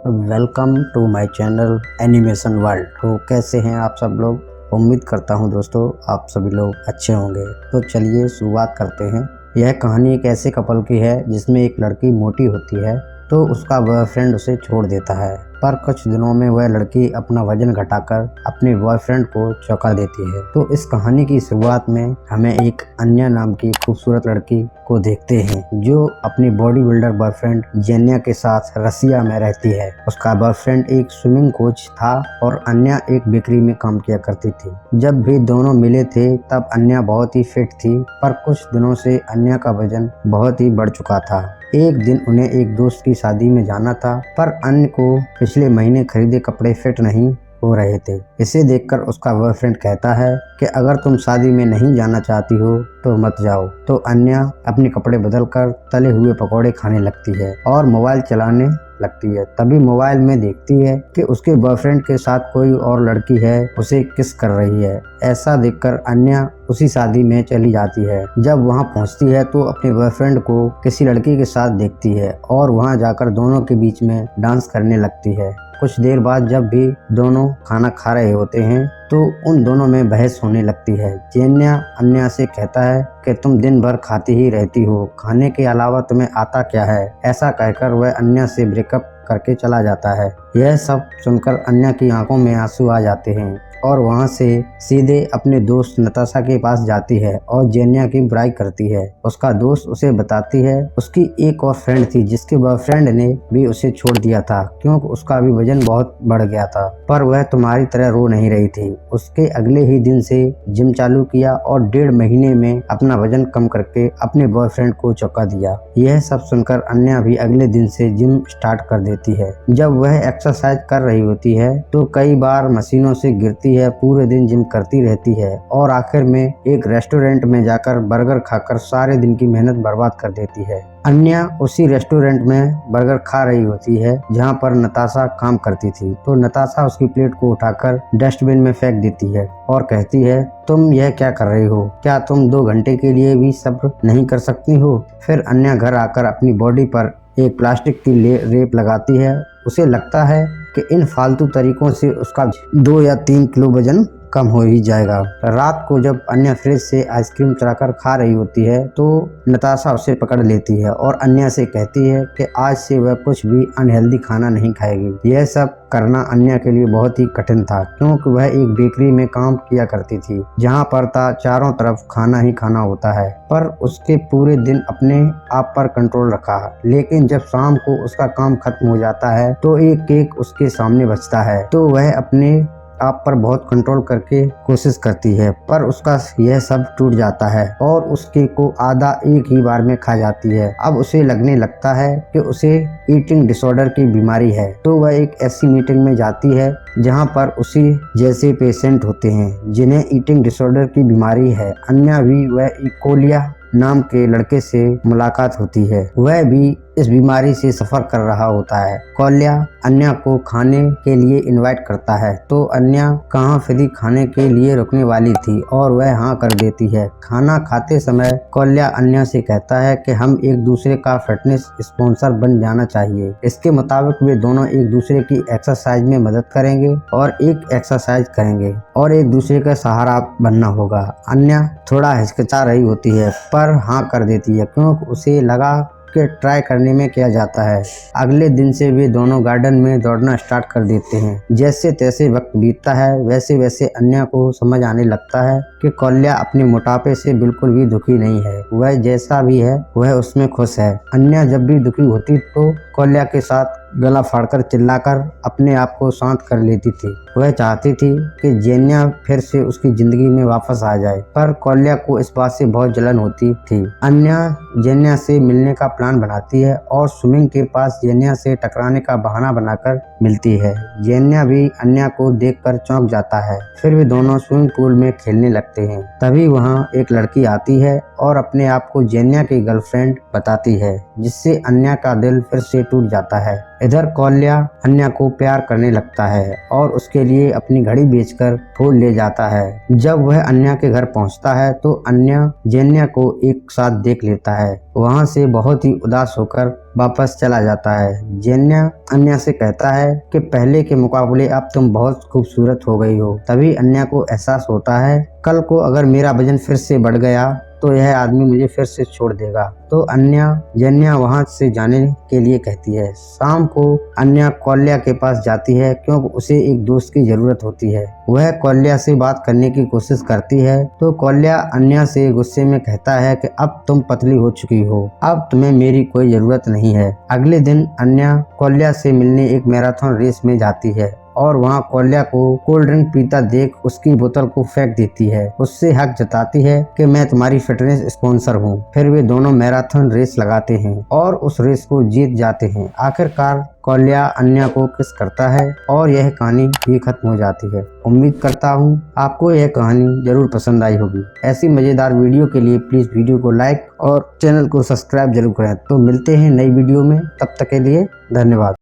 Welcome to my channel animation world. तो कैसे हैं आप सब लोग? उम्मीद करता हूं दोस्तों आप सभी लोग अच्छे होंगे। तो चलिए शुरुआत करते हैं। यह कहानी एक ऐसे कपल की है जिसमें एक लड़की मोटी होती है तो उसका बॉयफ्रेंड उसे छोड़ देता है, पर कुछ दिनों में वह लड़की अपना वजन घटाकर अपने बॉयफ्रेंड को चौंका देती है। तो इस कहानी की शुरुआत में हमें एक अन्या नाम की खूबसूरत लड़की को देखते हैं जो अपने बॉडी बिल्डर बॉयफ्रेंड जेन्या के साथ रसिया में रहती है। उसका बॉयफ्रेंड एक स्विमिंग कोच था और अन्या एक बेकरी में काम किया करती थी। जब भी दोनों मिले थे तब अन्या बहुत ही फिट थी, पर कुछ दिनों से अन्या का वजन बहुत ही बढ़ चुका था। एक दिन उन्हें एक दोस्त की शादी में जाना था, पर अन्य को पिछले महीने खरीदे कपड़े फिट नहीं हो रहे थे। इसे देखकर उसका बॉयफ्रेंड कहता है कि अगर तुम शादी में नहीं जाना चाहती हो तो मत जाओ। तो अन्या अपने कपड़े बदलकर तले हुए पकौड़े खाने लगती है और मोबाइल चलाने लगती है। तभी मोबाइल में देखती है कि उसके बॉयफ्रेंड के साथ कोई और लड़की है उसे किस कर रही है। ऐसा देखकर अन्या उसी शादी में चली जाती है। जब वहां पहुंचती है तो अपने बॉयफ्रेंड को किसी लड़की के साथ देखती है और वहां जाकर दोनों के बीच में डांस करने लगती है। कुछ देर बाद जब भी दोनों खाना खा रहे होते हैं तो उन दोनों में बहस होने लगती है। जेन्या अन्या से कहता है कि तुम दिन भर खाती ही रहती हो, खाने के अलावा तुम्हें आता क्या है। ऐसा कहकर वह अन्या से ब्रेकअप करके चला जाता है। यह सब सुनकर अन्या की आंखों में आंसू आ जाते हैं और वहां से सीधे अपने दोस्त नताशा के पास जाती है और जेन्या की बुराई करती है। उसका दोस्त उसे बताती है उसकी एक और फ्रेंड थी जिसके बॉयफ्रेंड ने भी उसे छोड़ दिया था क्योंकि उसका भी वजन बहुत बढ़ गया था, पर वह तुम्हारी तरह रो नहीं रही थी। उसके अगले ही दिन से जिम चालू किया और 1.5 महीने में अपना वजन कम करके अपने बॉयफ्रेंड को चौंका दिया। यह सब सुनकर अन्या भी अगले दिन से जिम स्टार्ट कर देती है। जब वह एक्सरसाइज कर रही होती है तो कई बार मशीनों से गिरती है, पूरे दिन जिम करती रहती है और आखिर में एक रेस्टोरेंट में जाकर बर्गर खाकर सारे दिन की मेहनत बर्बाद कर देती है। अन्या उसी रेस्टोरेंट में बर्गर खा रही होती है जहां पर नताशा काम करती थी। तो नताशा उसकी प्लेट को उठाकर डस्टबिन में फेंक देती है और कहती है तुम यह क्या कर रही हो? क्या तुम 2 घंटे के लिए भी सब्र नहीं कर सकती हो? फिर अन्या घर आकर अपनी बॉडी पर एक प्लास्टिक की रेप लगाती है। उसे लगता है कि इन फालतू तरीकों से उसका 2 या 3 किलो वजन कम हो ही जाएगा। रात को जब अन्या फ्रिज से आइसक्रीम चुराकर खा रही होती है तो नताशा उसे पकड़ लेती है और अन्या से कहती है कि आज से वह कुछ भी अनहेल्दी खाना नहीं खाएगी। यह सब करना अन्या के लिए बहुत ही कठिन था क्योंकि वह एक बेकरी में काम किया करती थी जहां पर चारों तरफ खाना ही खाना होता है, पर उसके पूरे दिन अपने आप पर कंट्रोल रखा। लेकिन जब शाम को उसका काम खत्म हो जाता है तो एक केक उसके सामने बचता है तो वह अपने आप पर बहुत कंट्रोल करके कोशिश करती है, पर उसका यह सब टूट जाता है और उस केक को आधा एक ही बार में खा जाती है। अब उसे लगने लगता है कि उसे ईटिंग डिसऑर्डर की बीमारी है। तो वह एक ऐसी मीटिंग में जाती है जहां पर उसी जैसे पेशेंट होते हैं जिन्हें ईटिंग डिसऑर्डर की बीमारी है। अन्या भी वह कोलिया नाम के लड़के से मुलाकात होती है। वह भी इस बीमारी से सफर कर रहा होता है। कौल्या अन्या को खाने के लिए इनवाइट करता है तो अन्या कहाँ फ्री खाने के लिए रुकने वाली थी और वह हाँ कर देती है। खाना खाते समय कौल्या अन्या से कहता है कि हम एक दूसरे का फिटनेस स्पॉन्सर बन जाना चाहिए। इसके मुताबिक वे दोनों एक दूसरे की एक्सरसाइज में मदद करेंगे और एक एक्सरसाइज करेंगे और एक दूसरे का सहारा बनना होगा। अन्या थोड़ा हिचकिचा रही होती है पर हाँ कर देती है क्योंकि उसे लगा के ट्राई करने में क्या जाता है। अगले दिन से वे दोनों गार्डन में दौड़ना स्टार्ट कर देते हैं। जैसे तैसे वक्त बीतता है वैसे वैसे अन्या को समझ आने लगता है कि कौल्या अपने मोटापे से बिल्कुल भी दुखी नहीं है। वह जैसा भी है वह उसमें खुश है। अन्या जब भी दुखी होती तो कौल्या के साथ गला फाड़कर चिल्लाकर अपने आप को शांत कर लेती थी। वह चाहती थी कि जेन्या फिर से उसकी जिंदगी में वापस आ जाए, पर कौल्या को इस बात से बहुत जलन होती थी। अन्या जेन्या से मिलने का प्लान बनाती है और स्विमिंग के पास जेन्या से टकराने का बहाना बनाकर मिलती है। जेन्या भी अन्या को देखकर चौंक जाता है। फिर वे दोनों स्विमिंग पूल में खेलने लगते हैं। तभी वहां एक लड़की आती है और अपने आप को जेन्या की गर्लफ्रेंड बताती है, जिससे अन्या का दिल फिर से टूट जाता है। इधर कौल्या अन्या को प्यार करने लगता है और उसके लिए अपनी घड़ी बेचकर फूल ले जाता है। जब वह अन्या के घर पहुंचता है तो अन्या जेन्या को एक साथ देख लेता है। वहां से बहुत ही उदास होकर वापस चला जाता है। जेन्या अन्या से कहता है कि पहले के मुकाबले अब तुम बहुत खूबसूरत हो गई हो। तभी अन्या को एहसास होता है कल को अगर मेरा वजन फिर से बढ़ गया तो यह आदमी मुझे फिर से छोड़ देगा। तो अन्या जेन्या वहां से जाने के लिए कहती है। शाम को अन्या कौल्या के पास जाती है क्योंकि उसे एक दोस्त की जरूरत होती है। वह कौल्या से बात करने की कोशिश करती है तो कौल्या अन्या से गुस्से में कहता है कि अब तुम पतली हो चुकी हो, अब तुम्हें मेरी कोई जरूरत नहीं है। अगले दिन अन्या कौल्या से मिलने एक मैराथन रेस में जाती है और वहाँ कौल्या को कोल्ड ड्रिंक पीता देख उसकी बोतल को फेंक देती है। उससे हक जताती है कि मैं तुम्हारी फिटनेस स्पॉन्सर हूँ। फिर वे दोनों मैराथन रेस लगाते हैं और उस रेस को जीत जाते हैं। आखिरकार कौल्या अन्या को किस करता है और यह कहानी भी खत्म हो जाती है। उम्मीद करता हूँ आपको यह कहानी जरूर पसंद आई होगी। ऐसी मजेदार वीडियो के लिए प्लीज वीडियो को लाइक और चैनल को सब्सक्राइब जरूर करें। तो मिलते हैं नई वीडियो में, तब तक के लिए धन्यवाद।